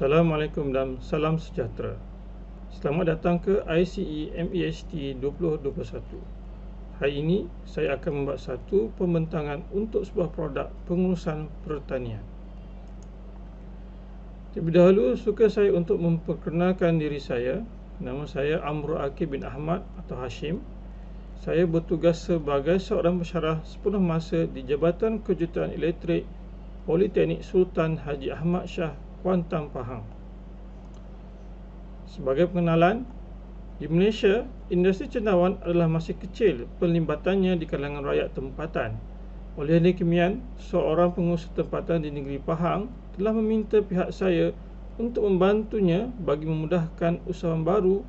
Assalamualaikum dan salam sejahtera. Selamat datang ke ICE MEHT 2021. Hari ini saya akan membuat satu pembentangan untuk sebuah produk pengurusan pertanian. Terlebih dahulu suka saya untuk memperkenalkan diri saya. Nama saya Amrul Akib bin Ahmad atau Hashim. Saya bertugas sebagai seorang pensyarah sepenuh masa di Jabatan Kejuruteraan Elektrik Politeknik Sultan Haji Ahmad Shah, Kuantan, Pahang. Sebagai pengenalan, di Malaysia, industri cendawan adalah masih kecil penglibatannya di kalangan rakyat tempatan. Oleh demikian, seorang pengusaha tempatan di negeri Pahang telah meminta pihak saya untuk membantunya bagi memudahkan usahawan baru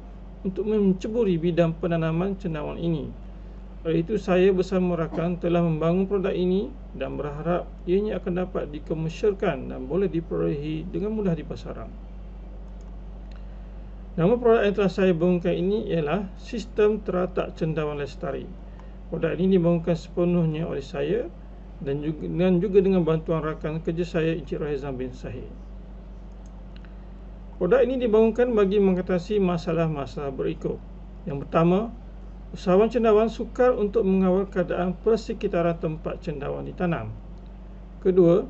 untuk menceburi bidang penanaman cendawan ini. Oleh itu, saya bersama rakan telah membangun produk ini dan berharap ianya akan dapat dikomersialkan dan boleh diperolehi dengan mudah di pasaran. Nama produk yang telah saya bangunkan ini ialah Sistem Teratak Cendawan Lestari. Produk ini dibangunkan sepenuhnya oleh saya dan juga dengan bantuan rakan kerja saya Encik Rahizam bin Sahid. Produk ini dibangunkan bagi mengatasi masalah-masalah berikut. Yang pertama, usahawan cendawan sukar untuk mengawal keadaan persekitaran tempat cendawan ditanam. Kedua,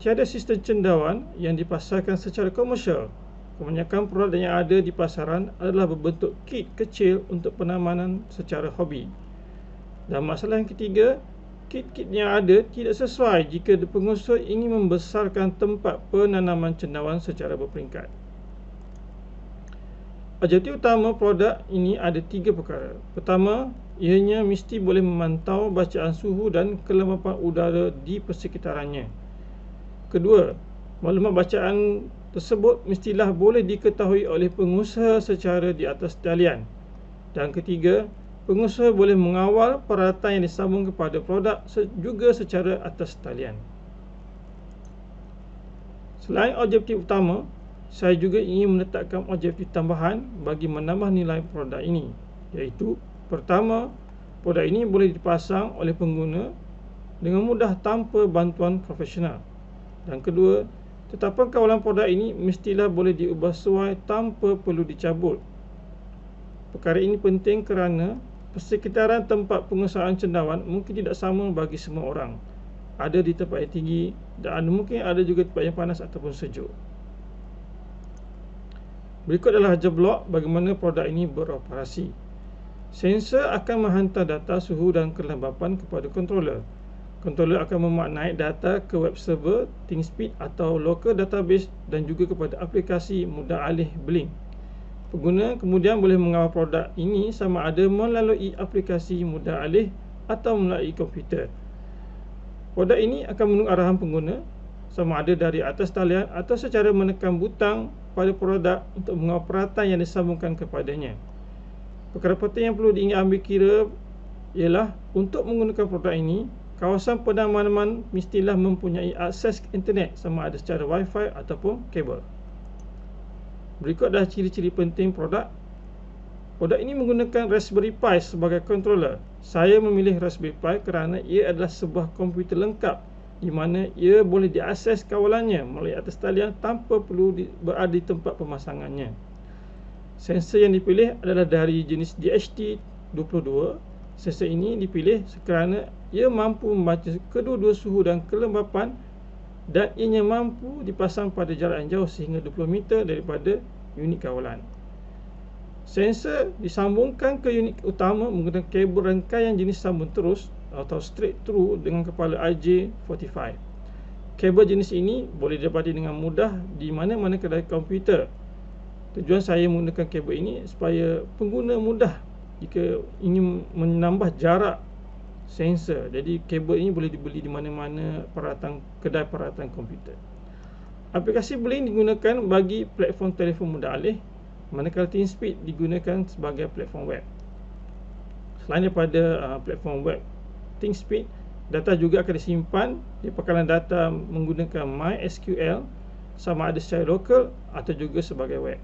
tiada sistem cendawan yang dipasarkan secara komersial. Kebanyakan produk yang ada di pasaran adalah berbentuk kit kecil untuk penanaman secara hobi. Dan masalah yang ketiga, kit-kit yang ada tidak sesuai jika pengusaha ingin membesarkan tempat penanaman cendawan secara berperingkat. Objektif utama produk ini ada tiga perkara. Pertama, ianya mesti boleh memantau bacaan suhu dan kelembapan udara di persekitarannya. Kedua, maklumat bacaan tersebut mestilah boleh diketahui oleh pengusaha secara di atas talian. Dan ketiga, pengusaha boleh mengawal peralatan yang disambung kepada produk juga secara atas talian. Selain objektif utama, saya juga ingin menetapkan objektif tambahan bagi menambah nilai produk ini, iaitu pertama, produk ini boleh dipasang oleh pengguna dengan mudah tanpa bantuan profesional. Dan kedua, tetapan kawalan produk ini mestilah boleh diubah sesuai tanpa perlu dicabut. Perkara ini penting kerana persekitaran tempat pengusahaan cendawan mungkin tidak sama bagi semua orang. Ada di tempat yang tinggi dan mungkin ada juga tempat yang panas ataupun sejuk. Berikut adalah jeblok bagaimana produk ini beroperasi. Sensor akan menghantar data suhu dan kelembapan kepada controller. Controller akan memaknai data ke web server, ThinkSpeed atau local database dan juga kepada aplikasi mudah alih Blink. Pengguna kemudian boleh mengawal produk ini sama ada melalui aplikasi mudah alih atau melalui komputer. Produk ini akan menunggu arahan pengguna sama ada dari atas talian atau secara menekan butang pada produk untuk mengawal peralatan yang disambungkan kepadanya. Perkara penting yang perlu diambil kira ialah untuk menggunakan produk ini, kawasan penanaman mestilah mempunyai akses internet sama ada secara Wi-Fi ataupun kabel. Berikut adalah ciri-ciri penting produk. Produk ini menggunakan Raspberry Pi sebagai controller. Saya memilih Raspberry Pi kerana ia adalah sebuah komputer lengkap di mana ia boleh diakses kawalannya melalui atas talian tanpa perlu berada di tempat pemasangannya. Sensor yang dipilih adalah dari jenis DHT22. Sensor ini dipilih kerana ia mampu membaca kedua-dua suhu dan kelembapan dan ianya mampu dipasang pada jarak yang jauh sehingga 20 meter daripada unit kawalan. Sensor disambungkan ke unit utama menggunakan kabel rangkaian jenis sambung terus atau straight through dengan kepala RJ45. Kabel jenis ini boleh didapati dengan mudah di mana-mana kedai komputer. Tujuan saya menggunakan kabel ini supaya pengguna mudah jika ingin menambah jarak sensor. Jadi kabel ini boleh dibeli di mana-mana kedai peralatan komputer. Aplikasi Blink digunakan bagi platform telefon mudah alih, manakala ThinkSpeed digunakan sebagai platform web. Selain daripada platform web ThinkSpeed, data juga akan disimpan di pakaran data menggunakan MySQL sama ada secara lokal atau juga sebagai web.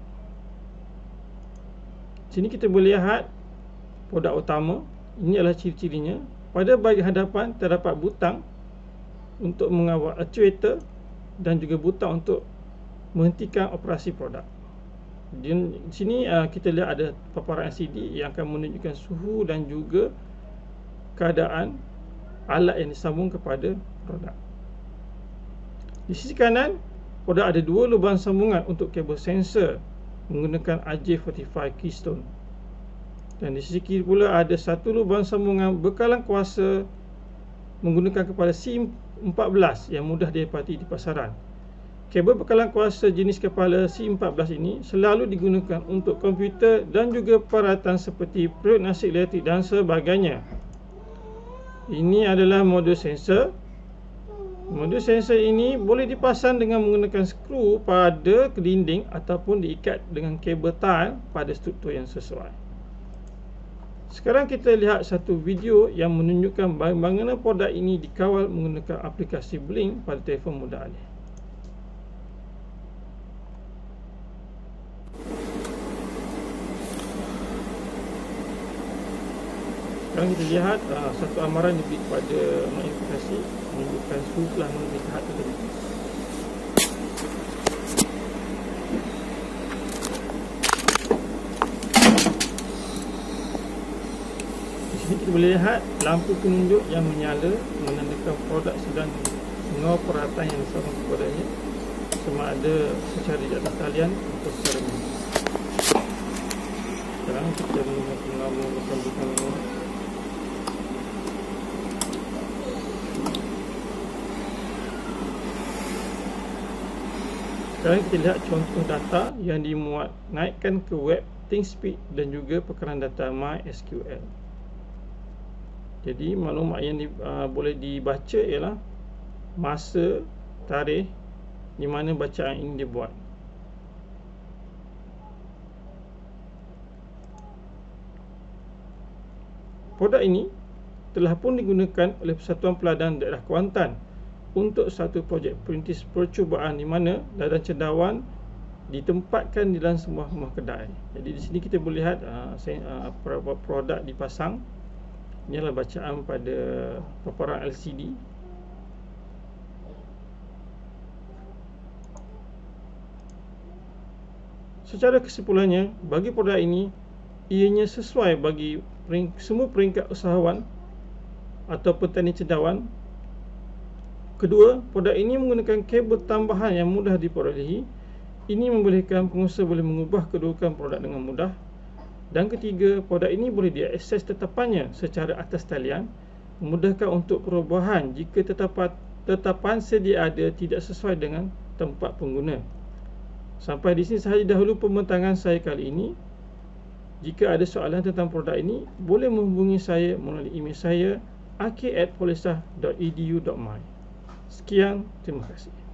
Sini kita boleh lihat produk utama. Ini adalah ciri-cirinya. Pada bahagian hadapan terdapat butang untuk mengawal actuator dan juga butang untuk menghentikan operasi produk. Di sini kita lihat ada paparan LCD yang akan menunjukkan suhu dan juga keadaan alat yang disambung kepada produk. Di sisi kanan, produk ada dua lubang sambungan untuk kabel sensor menggunakan RJ45 keystone. Dan di sisi kiri pula ada satu lubang sambungan bekalan kuasa menggunakan kepala C14 yang mudah didapati di pasaran. Kabel bekalan kuasa jenis kepala C14 ini selalu digunakan untuk komputer dan juga peralatan seperti periuk nasi elektrik dan sebagainya. Ini adalah modul sensor. Modul sensor ini boleh dipasang dengan menggunakan skru pada dinding ataupun diikat dengan kabel tile pada struktur yang sesuai. Sekarang kita lihat satu video yang menunjukkan bagaimana produk ini dikawal menggunakan aplikasi Blink pada telefon mudah alih. Sekarang kita lihat satu amaran lebih kepada notifikasi menunjukkan suhu telah memenuhi tahap tersebut. Di sini kita boleh lihat lampu penunjuk yang menyala menandakan produk sedang mengawal peralatan yang disambung kepadanya, sama ada secara di atas talian atau secara manual. Sekarang kita menggunakan butang. Sekarang kita lihat contoh data yang dimuat naikkan ke web ThinkSpeak dan juga perkaran data MySQL. Jadi maklumat yang boleh dibaca ialah masa, tarikh di mana bacaan ini dibuat. Produk ini telah pun digunakan oleh Persatuan Peladan Daerah Kuantan untuk satu projek perintis percubaan di mana ladang cendawan ditempatkan di dalam sebuah rumah kedai. Jadi di sini kita boleh lihat produk dipasang. Ini adalah bacaan pada paparan LCD. Secara kesimpulannya, bagi produk ini ianya sesuai bagi semua peringkat usahawan atau petani cendawan. Kedua, produk ini menggunakan kabel tambahan yang mudah diperolehi. Ini membolehkan pengusaha boleh mengubah kedudukan produk dengan mudah. Dan ketiga, produk ini boleh diakses tetapannya secara atas talian, memudahkan untuk perubahan jika tetapan sedia ada tidak sesuai dengan tempat pengguna. Sampai di sini sahaja dahulu pembentangan saya kali ini. Jika ada soalan tentang produk ini, boleh menghubungi saya melalui email saya ak@polisah.edu.my. Sekian, terima kasih.